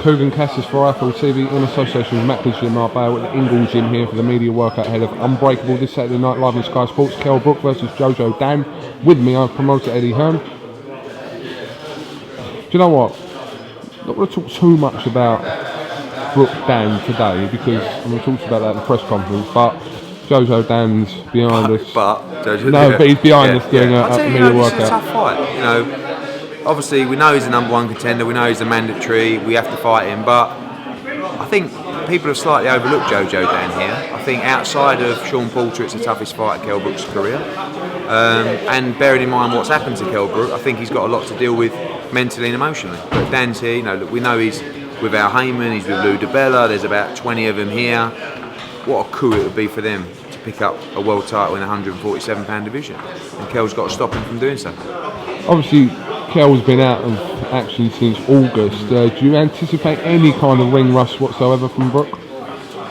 KUGAN, CASSIUS for Apple TV in association with Macklin's Gym Marbella with the Ingalls Gym here for the media workout ahead of Unbreakable this Saturday night live on Sky Sports. KELL BROOK versus Jojo Dan. With me, our promoter Eddie Hearn. Do you know what? I'm not going to talk too much about Brook Dan today because I'm going to talk about that in the press conference, but Jojo Dan's behind us. But he's behind us doing a media workout. It's a tough fight, you know. Obviously, we know he's the number one contender. We know he's a mandatory. We have to fight him. But I think people have slightly overlooked Jojo Dan here. I think outside of Sean Porter, it's the toughest fight of KELL BROOK's career. And bearing in mind what's happened to KELL BROOK, I think he's got a lot to deal with mentally and emotionally. But Dan's here. You know, look, we know he's with Al Heyman. He's with Lou DiBella. There's about 20 of them here. What a coup it would be for them to pick up a world title in a 147-pound division. And KELL's got to stop him from doing so. Obviously, KELL's been out of action since August. Do you anticipate any kind of ring rust whatsoever from Brook?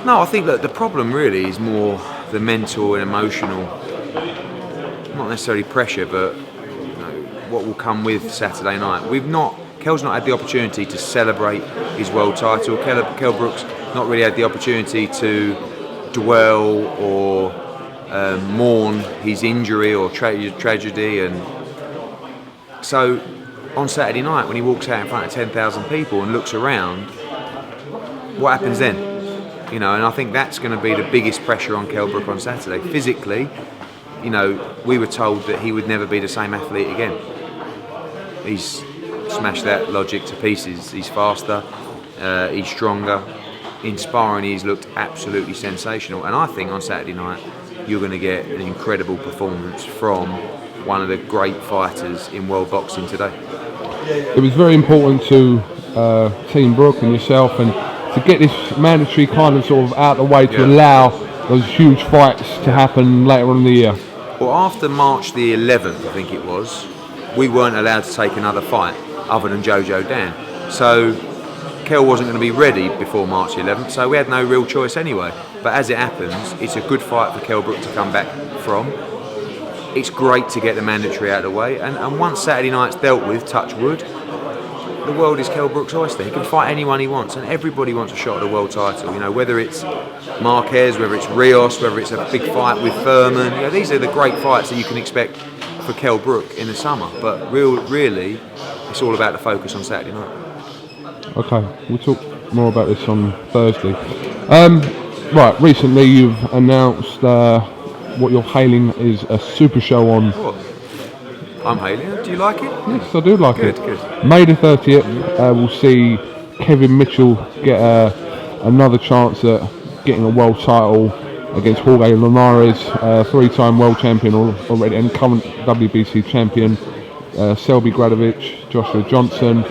No, I think that the problem really is more the mental and emotional, not necessarily pressure, but you know, what will come with Saturday night. KELL's not had the opportunity to celebrate his world title. KELL BROOK's not really had the opportunity to dwell or mourn his injury or tragedy, and so on Saturday night when he walks out in front of 10,000 people and looks around, what happens then? You know, and I think that's going to be the biggest pressure on KELL BROOK on Saturday. Physically, you know, we were told that he would never be the same athlete again. He's smashed that logic to pieces. He's faster, he's stronger. In sparring, he's looked absolutely sensational. And I think on Saturday night, you're going to get an incredible performance from one of the great fighters in world boxing today. It was very important to Team Brook and yourself, and to get this mandatory kind of sort of out of the way to allow those huge fights to happen later on in the year. Well, after March the 11th, I think it was, we weren't allowed to take another fight other than Jojo Dan. So KELL wasn't going to be ready before March 11th, so we had no real choice anyway. But as it happens, it's a good fight for KELL BROOK to come back from. It's great to get the mandatory out of the way, and once Saturday night's dealt with, touch wood, the world is KELL BROOK's oyster. He can fight anyone he wants, and everybody wants a shot at the world title. You know, whether it's Marquez, whether it's Rios, whether it's a big fight with Thurman. You know, these are the great fights that you can expect for KELL BROOK in the summer. But really, it's all about the focus on Saturday night. Okay, we'll talk more about this on Thursday. Right, recently you've announced what you're hailing is a super show on. Oh, I'm hailing it. Do you like it? Yes, I do like it. Good. May the 30th, we'll see Kevin Mitchell get another chance at getting a world title against Jorge Linares, three-time world champion already and current WBC champion, Selby Gradovich, Joshua Johnson.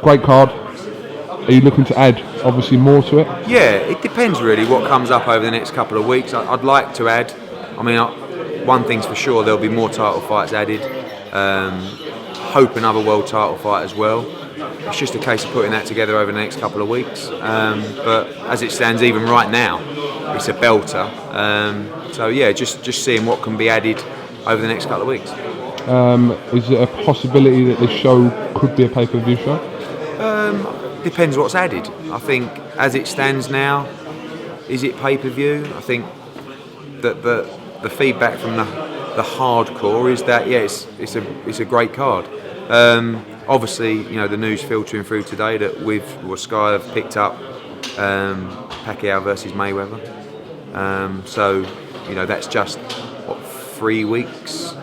Great card. Are you looking to add, obviously, more to it? Yeah, it depends really what comes up over the next couple of weeks. I'd like to add. I mean, one thing's for sure, there'll be more title fights added. Hope another world title fight as well. It's just a case of putting that together over the next couple of weeks. But as it stands, even right now, it's a belter. So yeah, just seeing what can be added over the next couple of weeks. Is it a possibility that this show could be a pay-per-view show? Depends what's added. I think as it stands now, is it pay-per-view? I think that the feedback from the hardcore is that it's a great card. Obviously, you know, the news filtering through today that Sky have picked up Pacquiao versus Mayweather. So you know, that's just 4 weeks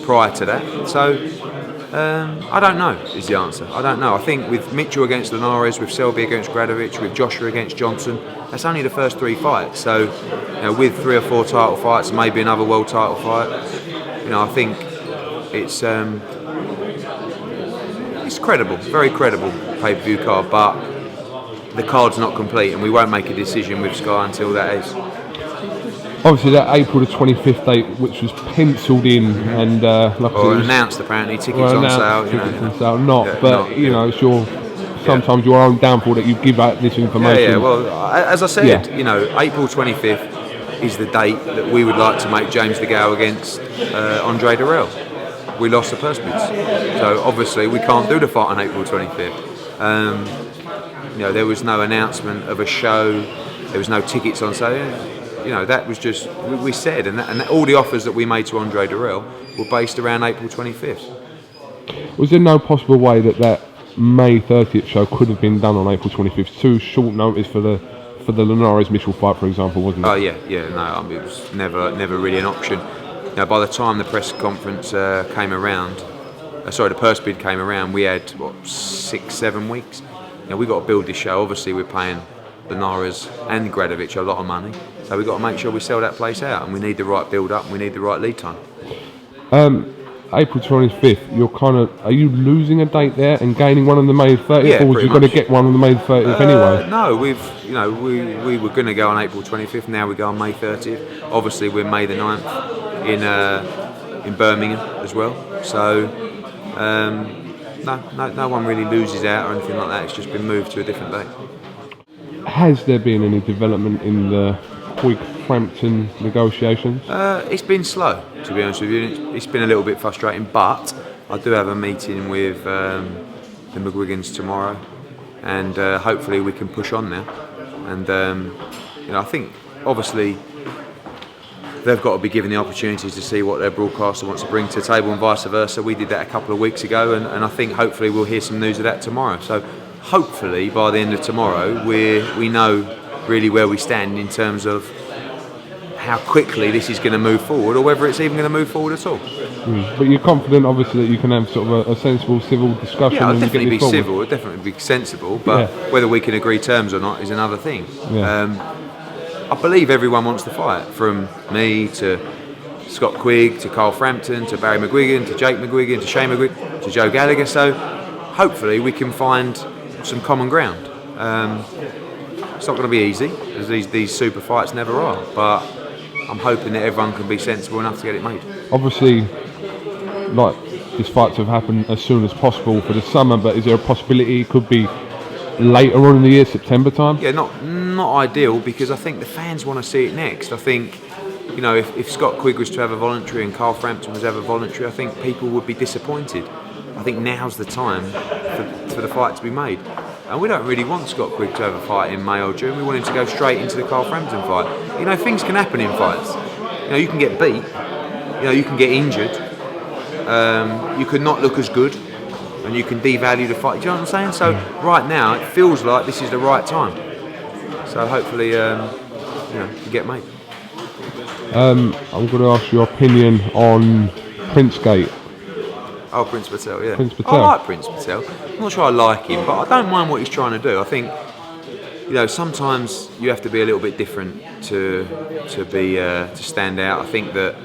prior to that. So I don't know is the answer. I don't know. I think with Mitchell against Linares, with Selby against Gradovich, with Joshua against Johnson, that's only the first 3 fights. So you know, with 3 or 4 title fights, maybe another world title fight, you know, I think it's credible, very credible pay-per-view card, but the card's not complete, and we won't make a decision with Sky until that is. Obviously, that April the 25th date, which was penciled in, and announced apparently, tickets on sale. You know, it's your sometimes your own downfall that you give out this information. Yeah. Well, as I said, you know, April 25th is the date that we would like to make James DeGale against Andre Durrell. We lost the purse bids, so obviously we can't do the fight on April 25th. There was no announcement of a show. There was no tickets on sale. That was just we said, and all the offers that we made to Andre Durrell were based around April 25th. Was there no possible way that May 30th show could have been done on April 25th? Too short notice for the Linares-Mitchell fight, for example, wasn't it? Oh yeah, no, it was never really an option. By the time the press conference came around, the purse bid came around, we had 6-7 weeks. We got to build this show. Obviously, we're paying Linares and Gradovic a lot of money, so we got to make sure we sell that place out, and we need the right build up, and we need the right lead time. April 25th, are you losing a date there and gaining one on the May 30th, or was you going to get one on the May 30th anyway? No, we were going to go on April 25th. Now we go on May 30th. Obviously, we're May the 9th in Birmingham as well. So no one really loses out or anything like that. It's just been moved to a different date. Has there been any development in the QUIGG Frampton negotiations? It's been slow, to be honest with you. It's been a little bit frustrating, but I do have a meeting with the McGuigans tomorrow, and hopefully we can push on now. And I think obviously they've got to be given the opportunities to see what their broadcaster wants to bring to the table, and vice versa. We did that a couple of weeks ago, and I think hopefully we'll hear some news of that tomorrow. So hopefully by the end of tomorrow we know really where we stand in terms of how quickly this is going to move forward, or whether it's even going to move forward at all. But you're confident, obviously, that you can have sort of a sensible civil discussion. Yeah, and definitely get be forward. civil, it'll definitely be sensible, but whether we can agree terms or not is another thing. I believe everyone wants to fight, from me to Scott Quigg to Carl Frampton to Barry McGuigan to Jake McGuigan to Shane McGuigan to Joe Gallagher. So hopefully we can find some common ground. It's not going to be easy, as these super fights never are, but I'm hoping that everyone can be sensible enough to get it made. Obviously, like, these fights have happened as soon as possible for the summer, but is there a possibility it could be later on in the year, September time? Yeah, not ideal, because I think the fans want to see it next. I think, if Scott Quigg was to have a voluntary and Carl Frampton was to have a voluntary, I think people would be disappointed. I think now's the time for the fight to be made. And we don't really want Scott Quigg to have a fight in May or June. We want him to go straight into the Carl Frampton fight. Things can happen in fights. You can get beat. You can get injured. You could not look as good, and you can devalue the fight. Do you know what I'm saying? So right now, it feels like this is the right time. So hopefully, you get made. I'm going to ask your opinion on Princegate. Oh, Prince Patel, yeah. Prince Patel. I like Prince Patel. I'm not sure I like him, but I don't mind what he's trying to do. I think, sometimes you have to be a little bit different to stand out. I think that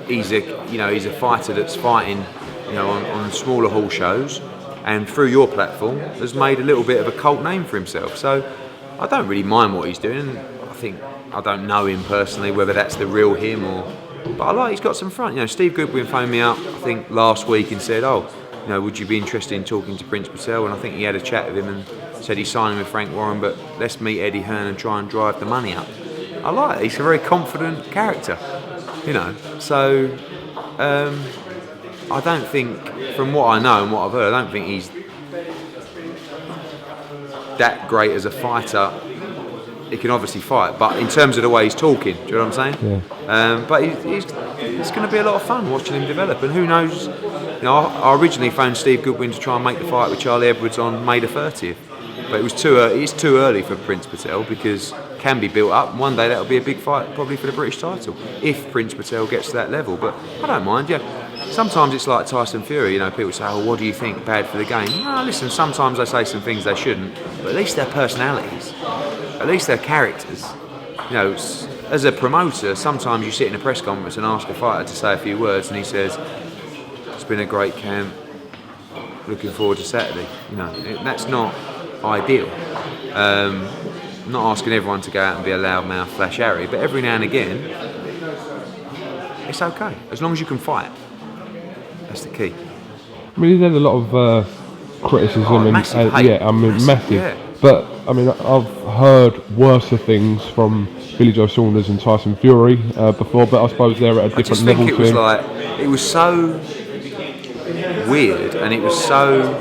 he's a fighter that's fighting, on smaller hall shows, and through your platform has made a little bit of a cult name for himself. So I don't really mind what he's doing. I don't know him personally, whether that's the real him or. But I like he's got some front. Steve Goodwin phoned me up, I think last week, and said, would you be interested in talking to Prince Patel? And I think he had a chat with him and said he's signing with Frank Warren, but let's meet Eddie Hearn and try and drive the money up. I like it. He's a very confident character, So I don't think, from what I know and what I've heard, I don't think he's that great as a fighter. He can obviously fight, but in terms of the way he's talking, do you know what I'm saying? Yeah. But it's going to be a lot of fun watching him develop, and who knows? I originally phoned Steve Goodwin to try and make the fight with Charlie Edwards on May the 30th, but it was too early. It's too early for Prince Patel, because it can be built up, and one day that'll be a big fight, probably for the British title, if Prince Patel gets to that level. But I don't mind. Yeah, sometimes it's like Tyson Fury. People say, "Oh, what do you think? Bad for the game?" No, listen. Sometimes they say some things they shouldn't, but at least they're personalities. At least they're characters. As a promoter, sometimes you sit in a press conference and ask a fighter to say a few words, and he says, "It's been a great camp. Looking forward to Saturday." That's not ideal. I'm not asking everyone to go out and be a loudmouth, flash Harry, but every now and again, it's okay as long as you can fight. That's the key. I mean, he's had a lot of criticism, massive hate. Massive. Yeah. But I've heard worse things from Billy Joe Saunders and Tyson Fury before, but I suppose they're at a different level to him. It was so weird, and it was so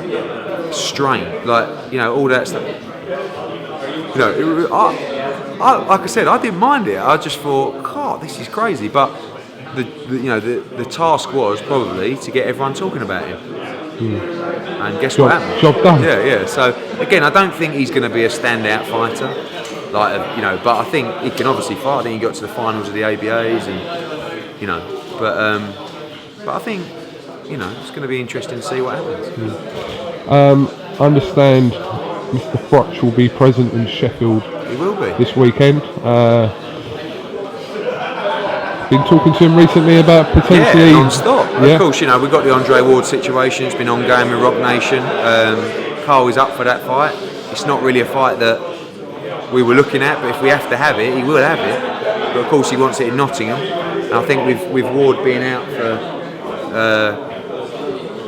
strain, like, you know, all that stuff. You know, like I said, I didn't mind it. I just thought, God, this is crazy. But the task was probably to get everyone talking about him. And guess what happened? Job done. Yeah. So again, I don't think he's going to be a standout fighter, like, you know. But I think he can obviously fight. I think he got to the finals of the ABAs, and, you know. But I think, you know, it's going to be interesting to see what happens. I understand Mr. Froch will be present in Sheffield. He will be this weekend. Been talking to him recently about potentially. Yeah, non-stop. Of course, you know, we've got the Andre Ward situation. It's been ongoing with BoxNation. Carl is up for that fight. It's not really a fight that we were looking at, but if we have to have it, he will have it. But of course, he wants it in Nottingham. And I think with Ward being out for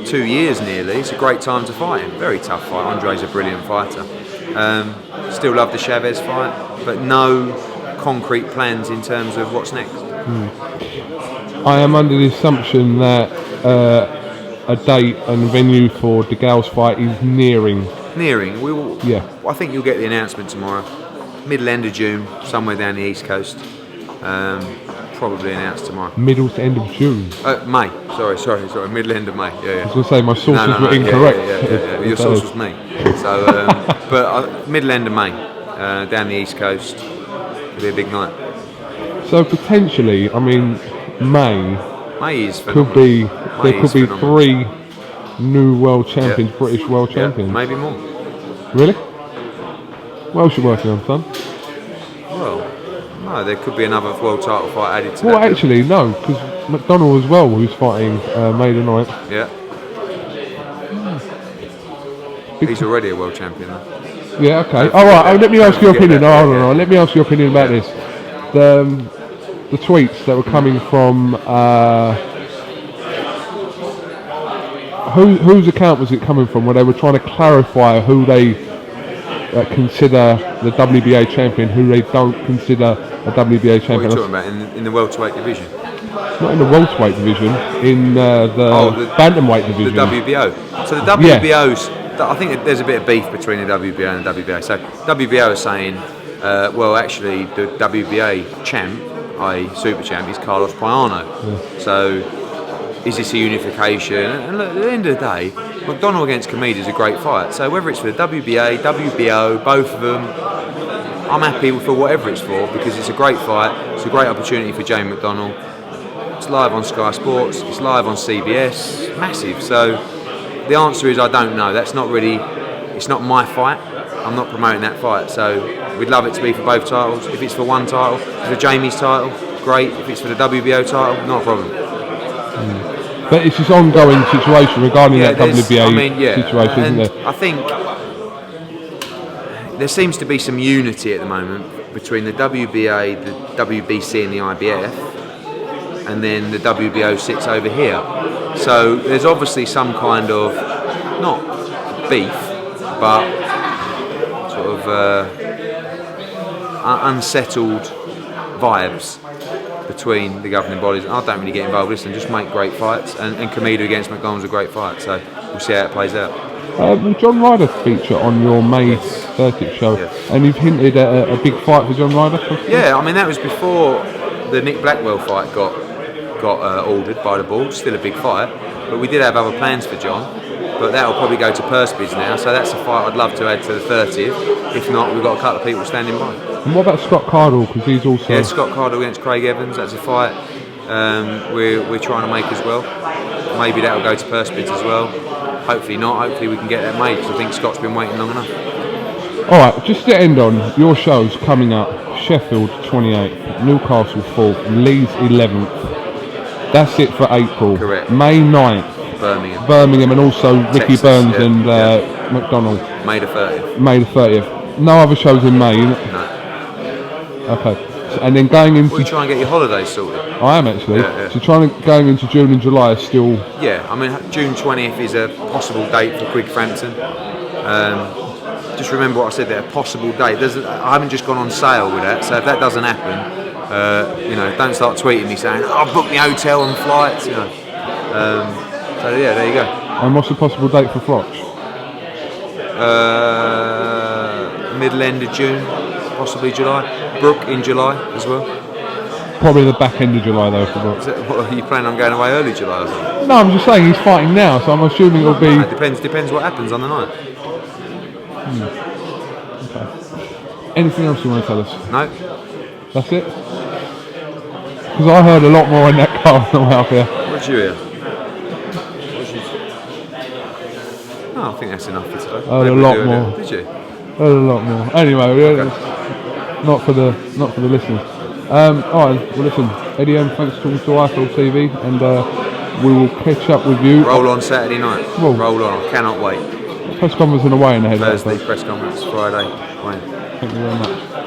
2 years nearly, it's a great time to fight him. Very tough fight. Andre's a brilliant fighter. Still love the Chavez fight, but no concrete plans in terms of what's next. I am under the assumption that a date and venue for De Gaull's fight is nearing. We will. Yeah. I think you'll get the announcement tomorrow. Middle end of June, somewhere down the East Coast. Probably announced tomorrow. Middle to end of June. May. Sorry. Middle end of May. Yeah. I was going to say my sources were incorrect. Yeah. Your source was me. So, but middle end of May, down the East Coast. It'll be a big night. So potentially, I mean, May is phenomenal. There could be 3 new world champions, British world champions. Maybe more. Really? What else you working on, son? Well, no, there could be another world title fight added to that. Well, actually, no, because McDonnell as well, who's fighting May the 9th. Yeah. He's already a world champion, though. Yeah, okay. All right, let me ask your opinion. No. Let me ask your opinion about this. The tweets that were coming from whose account was it coming from, where they were trying to clarify who they consider the WBA champion, who they don't consider a WBA champion. What are you talking about, in the welterweight division? Not in the welterweight division, in the bantamweight division. The WBO. So the WBO's, I think there's a bit of beef between the WBO and the WBA. So WBO is saying, well, actually, the WBA champ, i.e. super champ, is Carlos Payano. Yeah. So, is this a unification? And look, at the end of the day, McDonnell against Kameda is a great fight. So whether it's for the WBA, WBO, both of them, I'm happy for whatever it's for, because it's a great fight. It's a great opportunity for Jamie McDonnell. It's live on Sky Sports. It's live on CBS. Massive. So the answer is I don't know. That's not really. It's not my fight. I'm not promoting that fight. So we'd love it to be for both titles. If it's for one title, if it's for Jamie's title, great. If it's for the WBO title, not a problem. But it's this ongoing situation regarding that WBA situation, isn't there? I think there seems to be some unity at the moment between the WBA, the WBC and the IBF, and then the WBO sits over here. So there's obviously some kind of, not beef, but sort of unsettled vibes between the governing bodies. I don't really get involved. Listen, just make great fights, and Kameda against McDonnell's a great fight, so we'll see how it plays out. Will John Ryder feature on your May 30th show? Yes. And you've hinted at a big fight for John Ryder? Yeah, I mean that was before the Nick Blackwell fight got ordered by the board. Still a big fight, but we did have other plans for John. But that'll probably go to purse bids now, so that's a fight I'd love to add to the 30th. If not, we've got a couple of people standing by. And what about Scott Cardle? Because he's also... Yeah, Scott Cardle against Craig Evans, that's a fight we're trying to make as well. Maybe that'll go to purse bids as well. Hopefully not, hopefully we can get that made, because I think Scott's been waiting long enough. Alright, just to end on, your show's coming up, Sheffield 28th, Newcastle 4th, Leeds 11th. That's it for April. Correct. May 9th. Birmingham, and also Ricky Texas, Burns and McDonnell. May the 30th. May the 30th. No other shows in May, No. Okay. So, and then going into... Well, you try and get your holidays sorted. I am actually. So going into June and July is still... Yeah, I mean June 20th is a possible date for QUIGG FRAMPTON. Just remember what I said there, a possible date. I haven't just gone on sale with that, so if that doesn't happen, don't start tweeting me saying, I've booked the hotel and flights, So yeah, there you go. And what's the possible date for Froch? middle end of June, possibly July. Brook in July as well. Probably the back end of July though for Brook. What, are you planning on going away early July or something? No, I'm just saying he's fighting now, so I'm assuming it'll be. It depends what happens on the night. Okay. Anything else you want to tell us? No. That's it? Because I heard a lot more in that car than I have here. What did you hear? Oh, I think that's enough for today. I heard a lot more. Did you? Heard a lot more. Anyway, Okay. not for the listeners. Alright, well listen, Eddie M, thanks for talking to IFL TV, and we will catch up with you. Roll on Saturday night. Roll on. I cannot wait. Press conference in a way in the head. Thursday press conference, Friday. Wayne. Thank you very much.